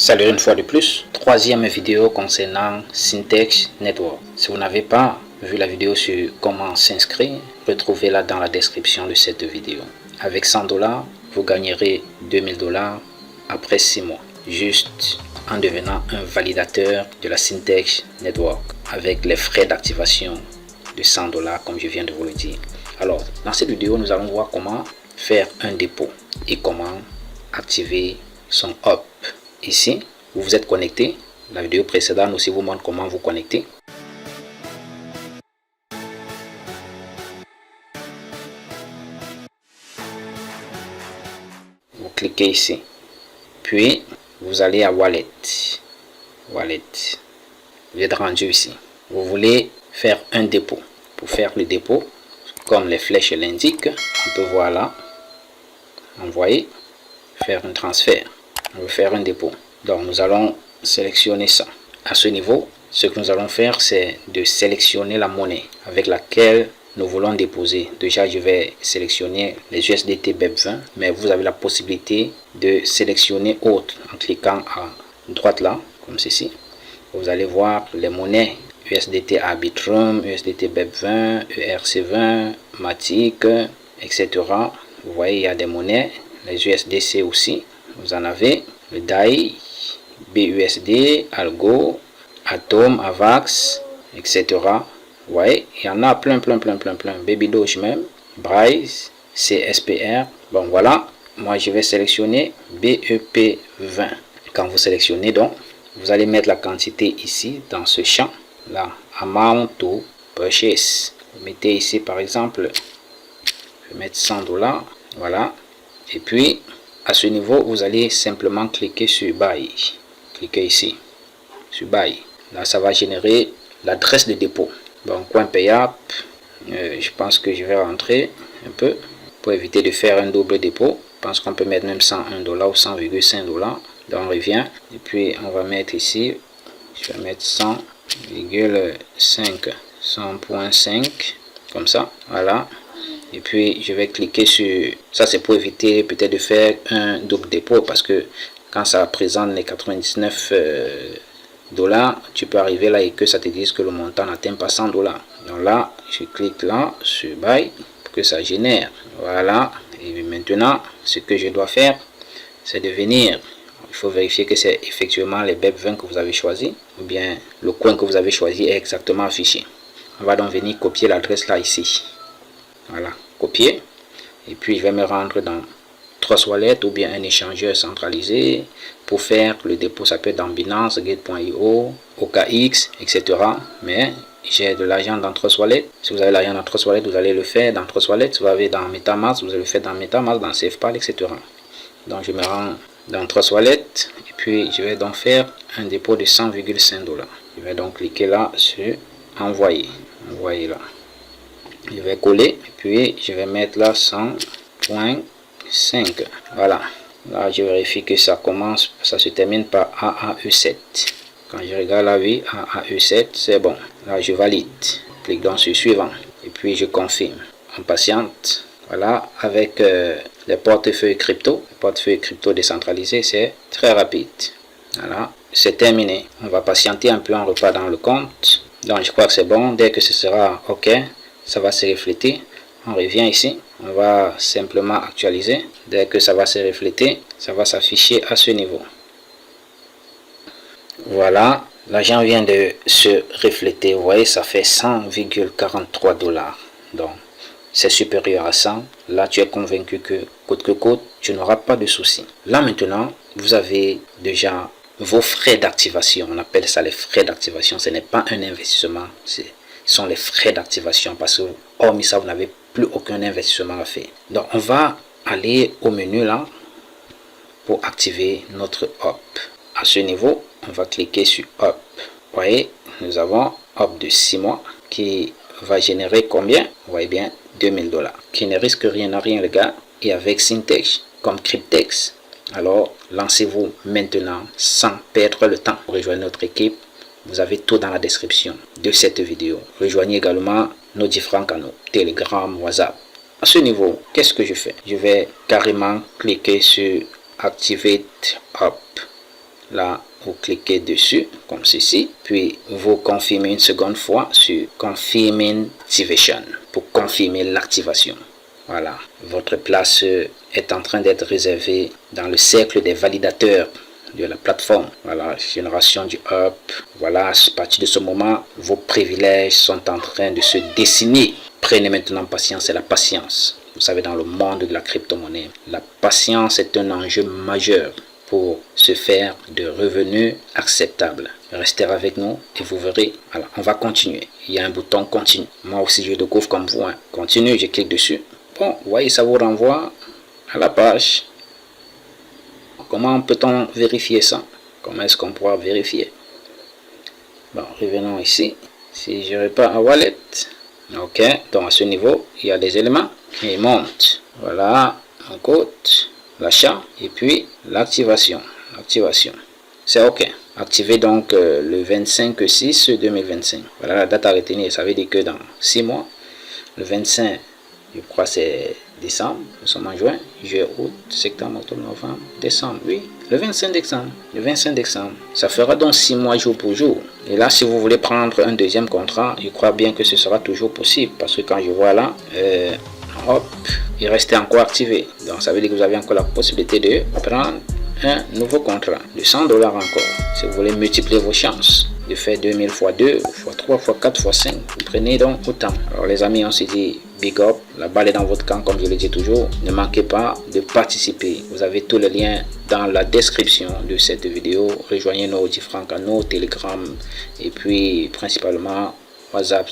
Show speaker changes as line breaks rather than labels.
Salut une fois de plus, troisième vidéo concernant Syntex Network. Si vous n'avez pas vu la vidéo sur comment s'inscrire, retrouvez-la dans la description de cette vidéo. Avec 100 $, vous gagnerez 2000 $ après 6 mois, juste en devenant un validateur de la Syntex Network, avec les frais d'activation de 100 $ comme je viens de vous le dire. Alors, dans cette vidéo, nous allons voir comment faire un dépôt et comment activer son hop. Ici, vous vous êtes connecté. La vidéo précédente aussi vous montre comment vous connecter. Vous cliquez ici. Puis, vous allez à Wallet. Wallet. Vous êtes rendu ici. Vous voulez faire un dépôt. Pour faire le dépôt, comme les flèches l'indiquent, on peut voir là. Envoyer. Faire un transfert. On veut faire un dépôt. Donc nous allons sélectionner ça. À ce niveau, ce que nous allons faire, c'est de sélectionner la monnaie avec laquelle nous voulons déposer. Déjà, je vais sélectionner les USDT BEP20, mais vous avez la possibilité de sélectionner autre en cliquant à droite là, comme ceci. Vous allez voir les monnaies USDT Arbitrum, USDT BEP20, ERC20, Matic, etc. Vous voyez, il y a des monnaies, les USDC aussi. Vous en avez le DAI, BUSD, Algo, Atom, Avax, etc. Vous voyez, il y en a plein. Baby Doge même, Braise, CSPR. Bon, voilà. Moi, je vais sélectionner BEP20. Quand vous sélectionnez, donc, vous allez mettre la quantité ici, dans ce champ. Là, Amount to Purchase. Vous mettez ici, par exemple, je vais mettre 100 $. Voilà. Et puis, à ce niveau, vous allez simplement cliquer sur Buy. Cliquez ici, sur Buy. Là, ça va générer l'adresse de dépôt. Bon, coin payable, je pense que je vais rentrer un peu pour éviter de faire un double dépôt. Je pense qu'on peut mettre même 101 $ ou 100,5 $. Donc, on revient. Et puis, on va mettre ici, je vais mettre 100,5, 100,5, comme ça. Voilà. Et puis je vais cliquer sur ça, c'est pour éviter peut-être de faire un double dépôt, parce que quand ça présente les 99 $, tu peux arriver là et que ça te dise que le montant n'atteint pas 100 $. Donc là, je clique là sur Buy pour que ça génère. Voilà. Et maintenant, ce que je dois faire, c'est de venir. Il faut vérifier que c'est effectivement les BEP20 que vous avez choisi, ou bien le coin que vous avez choisi est exactement affiché. On va donc venir copier l'adresse là ici. Voilà, copier. Et puis je vais me rendre dans Trust Wallet ou bien un échangeur centralisé pour faire le dépôt. Ça peut être dans Binance, Gate.io, OKX, etc. Mais j'ai de l'argent dans Trust Wallet. Si vous avez l'argent dans Trust Wallet, vous allez le faire dans Trust Wallet. Si vous avez dans MetaMask, vous allez le faire dans MetaMask, dans SafePal, etc. Donc je me rends dans Trust Wallet et puis je vais donc faire un dépôt de 100,5 $. Je vais donc cliquer là sur Envoyer. Envoyer là. Je vais coller et puis je vais mettre là 100,5. Voilà. Là, je vérifie que ça commence, ça se termine par AAE7. Quand je regarde la vie, AAE7, c'est bon. Là, je valide. Clique donc sur suivant et puis je confirme. On patiente. Voilà, avec les portefeuilles crypto, les portefeuilles crypto décentralisés, c'est très rapide. Voilà, c'est terminé. On va patienter un peu, on repart dans le compte. Donc, je crois que c'est bon. Dès que ce sera OK, ça va se refléter. On revient ici, on va simplement actualiser. Dès que ça va se refléter, ça va s'afficher à ce niveau. Voilà, l'argent vient de se refléter. Vous voyez, ça fait 100,43 $. Donc, c'est supérieur à 100. Là, tu es convaincu que coûte que coûte, tu n'auras pas de soucis. Là, maintenant, vous avez déjà vos frais d'activation. On appelle ça les frais d'activation. Ce n'est pas un investissement, sont les frais d'activation, parce que hormis ça, vous n'avez plus aucun investissement à faire. Donc, on va aller au menu là pour activer notre hop. À ce niveau, on va cliquer sur hop. Vous voyez, nous avons hop de 6 mois qui va générer combien? Vous voyez bien, 2000 $, qui ne risque rien à rien, les gars. Et avec Syntex comme Cryptex, alors lancez-vous maintenant sans perdre le temps. Rejoignez notre équipe. Vous avez tout dans la description de cette vidéo. Rejoignez également nos différents canaux, Telegram, WhatsApp. À ce niveau, qu'est-ce que je fais? Je vais carrément cliquer sur Activate Hop. Là, vous cliquez dessus comme ceci, puis vous confirmez une seconde fois sur Confirming Activation pour confirmer l'activation. Voilà, votre place est en train d'être réservée dans le cercle des validateurs de la plateforme. Voilà, génération du hub. Voilà, à partir de ce moment, vos privilèges sont en train de se dessiner. Prenez maintenant patience, et la patience. Vous savez, dans le monde de la crypto-monnaie, la patience est un enjeu majeur pour se faire de revenus acceptables. Restez avec nous et vous verrez. Alors, on va continuer. Il y a un bouton continue. Moi aussi, je découvre comme vous. Continue, je clique dessus. Bon, vous voyez, ça vous renvoie à la page. Comment peut-on vérifier ça? Comment est-ce qu'on pourra vérifier? Bon, revenons ici. Si je repars à Wallet, ok, donc à ce niveau, il y a des éléments qui montent. Voilà, un code, l'achat et puis l'activation. C'est ok. Activé donc le 25/6/2025. Voilà la date à retenir. Ça veut dire que dans 6 mois, le 25, je crois c'est décembre, nous sommes en juin, juillet, août, septembre, octobre, novembre, décembre, oui, le 25 décembre, ça fera donc 6 mois jour pour jour. Et là, si vous voulez prendre un deuxième contrat, je crois bien que ce sera toujours possible, parce que quand je vois là, hop, il restait encore activé, donc ça veut dire que vous avez encore la possibilité de prendre un nouveau contrat de 100 $ encore, si vous voulez multiplier vos chances de faire 2000 x 2, x 3, x 4, x 5. Vous prenez donc autant. Alors les amis, on se dit big up, la balle est dans votre camp comme je le dis toujours. Ne manquez pas de participer. Vous avez tous les liens dans la description de cette vidéo. Rejoignez nos différents canaux, Telegram et puis principalement WhatsApp.